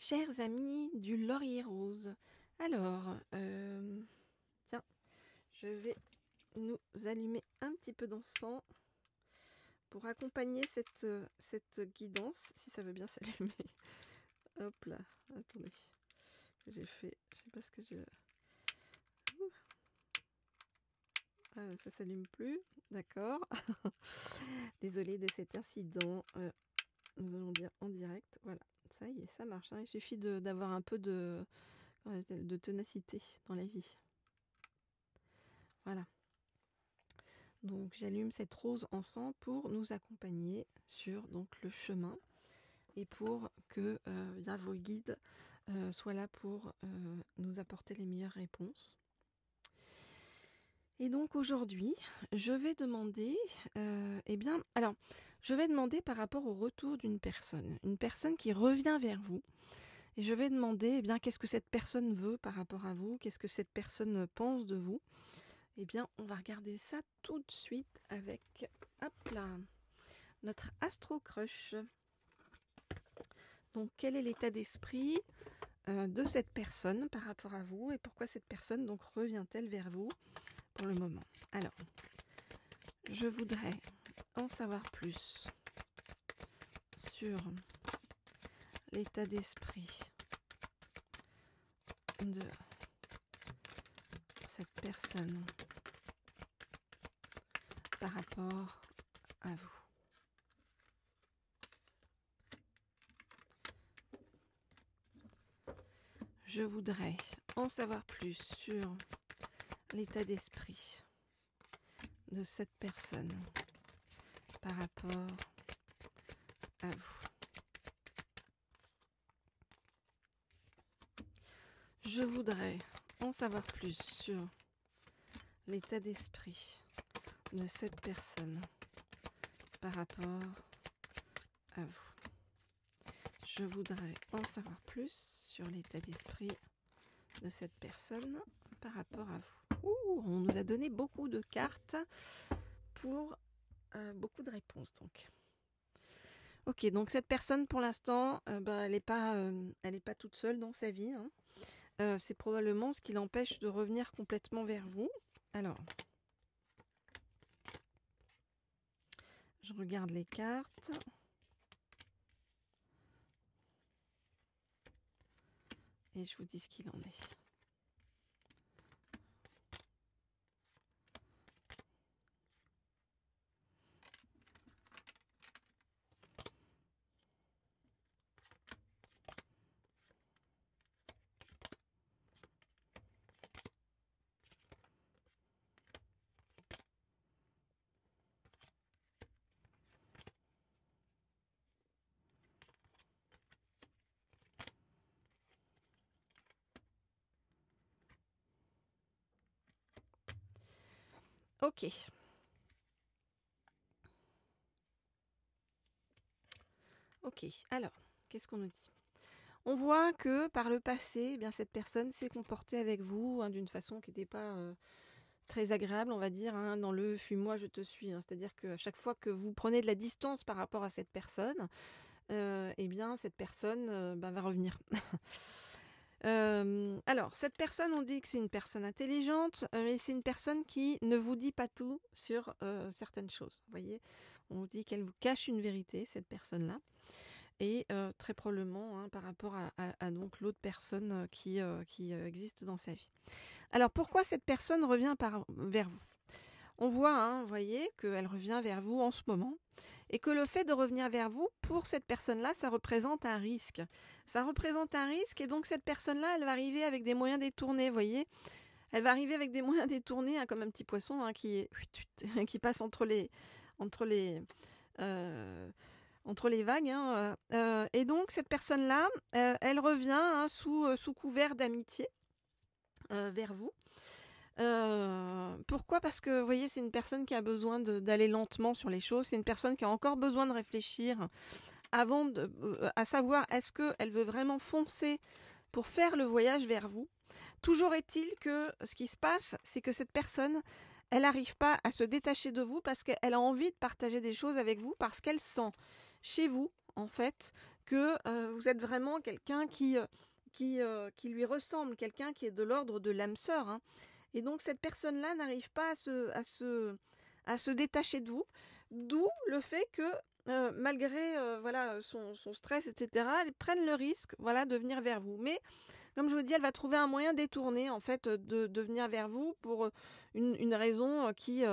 Chers amis du laurier rose, alors, tiens, je vais nous allumer un petit peu d'encens pour accompagner cette guidance, si ça veut bien s'allumer. Hop là, attendez, j'ai fait, je sais pas ce que j'ai... Ah, ça s'allume plus, d'accord. Désolée de cet incident, nous allons dire en direct, voilà, ça y est, ça marche, hein. Il suffit d'avoir un peu de ténacité dans la vie. Voilà. Donc j'allume cette rose encens pour nous accompagner sur donc, le chemin et pour que vos guides soient là pour nous apporter les meilleures réponses. Et donc aujourd'hui, je vais demander, je vais demander par rapport au retour d'une personne, une personne qui revient vers vous. Et je vais demander, qu'est-ce que cette personne veut par rapport à vous, qu'est-ce que cette personne pense de vous. On va regarder ça tout de suite avec, hop là, notre Astro Crush. Donc, quel est l'état d'esprit de cette personne par rapport à vous et pourquoi cette personne donc revient-elle vers vous pour le moment? Alors, je voudrais en savoir plus sur l'état d'esprit de cette personne par rapport à vous. Je voudrais en savoir plus sur l'état d'esprit de cette personne par rapport à vous. Je voudrais en savoir plus sur l'état d'esprit de cette personne par rapport à vous. Je voudrais en savoir plus sur l'état d'esprit de cette personne par rapport à vous. Ouh, on nous a donné beaucoup de cartes pour beaucoup de réponses. Donc. Ok, donc cette personne pour l'instant, elle n'est pas toute seule dans sa vie. Hein. C'est probablement ce qui l'empêche de revenir complètement vers vous. Alors, je regarde les cartes. Et je vous dis ce qu'il en est. Ok. Ok, alors, qu'est-ce qu'on nous dit? On voit que par le passé, cette personne s'est comportée avec vous d'une façon qui n'était pas très agréable, on va dire, dans le « fuis-moi, je te suis ». C'est-à-dire qu'à chaque fois que vous prenez de la distance par rapport à cette personne, cette personne va revenir. Alors, cette personne, on dit que c'est une personne intelligente, mais c'est une personne qui ne vous dit pas tout sur certaines choses. Vous voyez, on vous dit qu'elle vous cache une vérité, cette personne-là, et très probablement par rapport à donc l'autre personne qui existe dans sa vie. Alors, pourquoi cette personne revient vers vous? On voit, vous voyez, qu'elle revient vers vous en ce moment et que le fait de revenir vers vous, pour cette personne-là, ça représente un risque. Ça représente un risque et donc cette personne-là, elle va arriver avec des moyens détournés, vous voyez. Elle va arriver avec des moyens détournés, comme un petit poisson qui passe entre les vagues. Et donc cette personne-là, elle revient sous couvert d'amitié vers vous. Pourquoi? Parce que vous voyez, c'est une personne qui a besoin d'aller lentement sur les choses. C'est une personne qui a encore besoin de réfléchir avant à savoir est-ce qu'elle veut vraiment foncer pour faire le voyage vers vous. Toujours est-il que ce qui se passe, c'est que cette personne, elle n'arrive pas à se détacher de vous parce qu'elle a envie de partager des choses avec vous, parce qu'elle sent chez vous, en fait, que vous êtes vraiment quelqu'un qui lui ressemble, quelqu'un qui est de l'ordre de l'âme sœur, hein. Et donc cette personne-là n'arrive pas à se détacher de vous, d'où le fait que malgré voilà, son stress, etc., elle prenne le risque, voilà, de venir vers vous. Mais comme je vous dis, elle va trouver un moyen détourné en fait de venir vers vous pour une raison qui,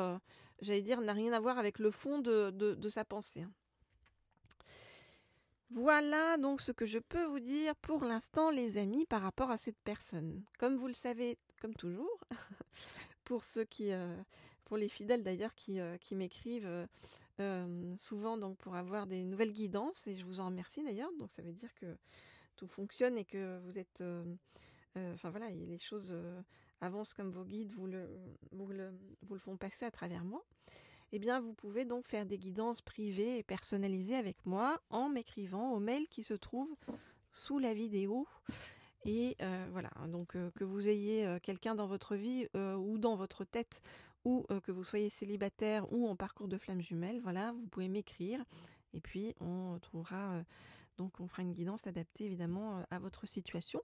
j'allais dire, n'a rien à voir avec le fond de sa pensée, hein. Voilà donc ce que je peux vous dire pour l'instant, les amis, par rapport à cette personne. Comme vous le savez, comme toujours, pour ceux pour les fidèles d'ailleurs qui m'écrivent souvent donc pour avoir des nouvelles guidances, et je vous en remercie d'ailleurs. Donc ça veut dire que tout fonctionne et que vous êtes, enfin voilà, et les choses avancent comme vos guides vous le font passer à travers moi. Eh bien, vous pouvez donc faire des guidances privées et personnalisées avec moi en m'écrivant au mail qui se trouve sous la vidéo. Et voilà, donc que vous ayez quelqu'un dans votre vie ou dans votre tête, ou que vous soyez célibataire ou en parcours de flamme jumelle, voilà, vous pouvez m'écrire. Et puis, on trouvera, donc on fera une guidance adaptée évidemment à votre situation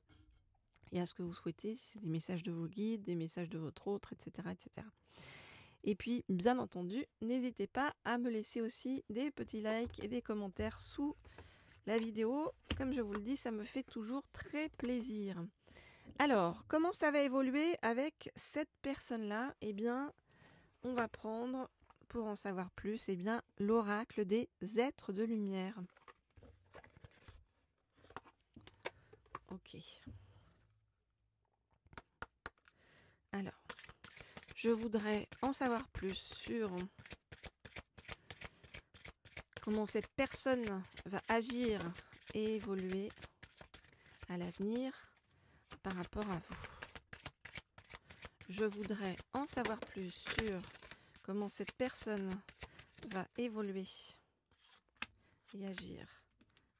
et à ce que vous souhaitez, si c'est des messages de vos guides, des messages de votre autre, etc., etc. Et puis, bien entendu, n'hésitez pas à me laisser aussi des petits likes et des commentaires sous la vidéo. Comme je vous le dis, ça me fait toujours très plaisir. Alors, comment ça va évoluer avec cette personne-là? Eh bien, on va prendre, pour en savoir plus, eh bien, l'oracle des êtres de lumière. Ok. Alors, je voudrais en savoir plus sur comment cette personne va agir et évoluer à l'avenir par rapport à vous. Je voudrais en savoir plus sur comment cette personne va évoluer et agir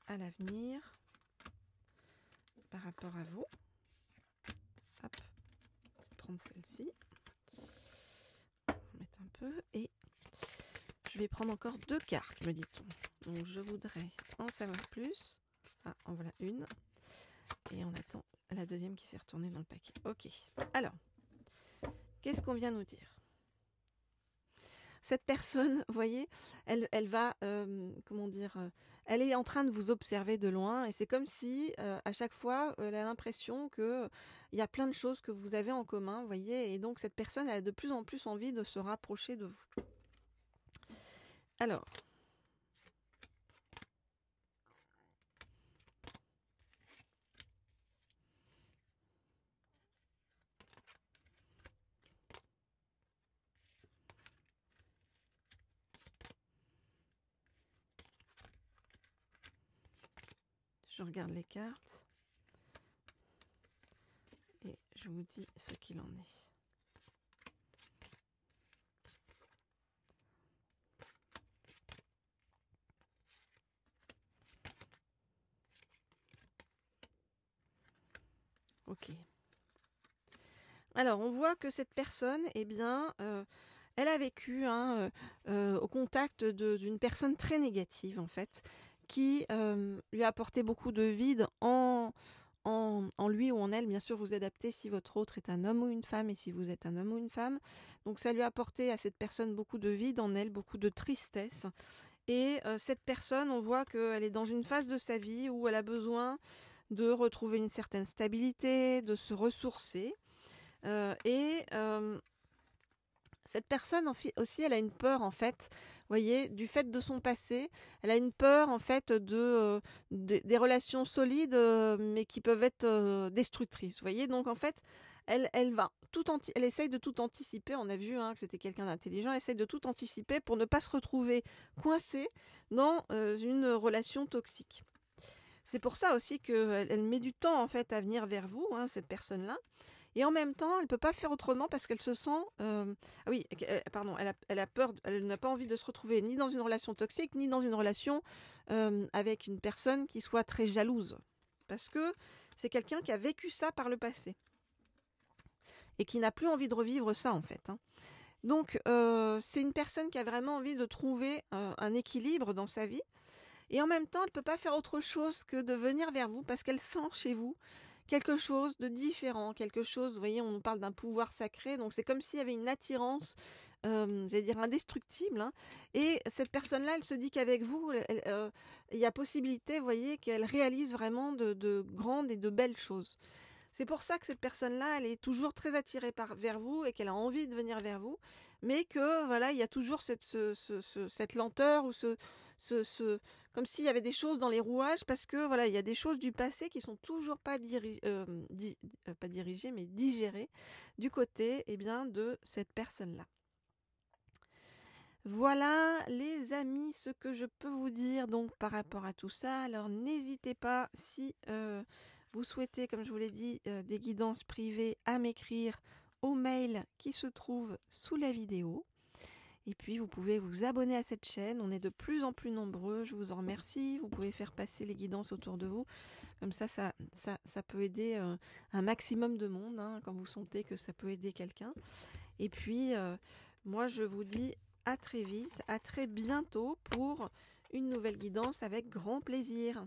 à l'avenir par rapport à vous. Hop, je vais prendre celle-ci. Mettre un peu et je vais prendre encore 2 cartes, me dit-on. Donc je voudrais en savoir plus. Ah, en voilà une. Et on attend la deuxième qui s'est retournée dans le paquet. Ok. Alors, qu'est-ce qu'on vient nous dire? Cette personne, vous voyez, elle va, comment dire, elle est en train de vous observer de loin, et c'est comme si à chaque fois, elle a l'impression qu'il y a plein de choses que vous avez en commun, vous voyez, et donc cette personne a de plus en plus envie de se rapprocher de vous. Alors, je regarde les cartes et je vous dis ce qu'il en est. Ok. Alors, on voit que cette personne, eh bien, elle a vécu au contact d'une personne très négative, en fait, qui lui a apporté beaucoup de vide en lui ou en elle. Bien sûr, vous adaptez si votre autre est un homme ou une femme et si vous êtes un homme ou une femme. Donc, ça lui a apporté à cette personne beaucoup de vide en elle, beaucoup de tristesse. Et cette personne, on voit qu'elle est dans une phase de sa vie où elle a besoin de retrouver une certaine stabilité, de se ressourcer. Cette personne aussi, elle a une peur en fait, vous voyez, du fait de son passé. Elle a une peur en fait des relations solides, mais qui peuvent être destructrices. Vous voyez, donc en fait, elle essaye de tout anticiper. On a vu que c'était quelqu'un d'intelligent. Elle essaye de tout anticiper pour ne pas se retrouver coincée dans une relation toxique. C'est pour ça aussi qu'elle met du temps en fait à venir vers vous, cette personne-là. Et en même temps, elle ne peut pas faire autrement parce qu'elle se sent... elle a peur, elle n'a pas envie de se retrouver ni dans une relation toxique, ni dans une relation avec une personne qui soit très jalouse. Parce que c'est quelqu'un qui a vécu ça par le passé. Et qui n'a plus envie de revivre ça, en fait. Donc, c'est une personne qui a vraiment envie de trouver un équilibre dans sa vie. Et en même temps, elle ne peut pas faire autre chose que de venir vers vous parce qu'elle sent chez vous quelque chose de différent, quelque chose, vous voyez, on nous parle d'un pouvoir sacré, donc c'est comme s'il y avait une attirance, j'allais dire indestructible, hein. Et cette personne-là, elle se dit qu'avec vous, il y a possibilité, vous voyez, qu'elle réalise vraiment de grandes et de belles choses. C'est pour ça que cette personne-là, elle est toujours très attirée vers vous et qu'elle a envie de venir vers vous, mais que voilà, il y a toujours cette lenteur ou comme s'il y avait des choses dans les rouages parce que voilà, il y a des choses du passé qui sont toujours pas pas dirigées, mais digérées du côté bien de cette personne-là. Voilà les amis, ce que je peux vous dire donc par rapport à tout ça. Alors n'hésitez pas si vous souhaitez, comme je vous l'ai dit, des guidances privées à m'écrire au mail qui se trouve sous la vidéo. Et puis vous pouvez vous abonner à cette chaîne, on est de plus en plus nombreux, je vous en remercie. Vous pouvez faire passer les guidances autour de vous, comme ça peut aider un maximum de monde, hein, quand vous sentez que ça peut aider quelqu'un. Et puis moi je vous dis à très vite, à très bientôt pour une nouvelle guidance avec grand plaisir.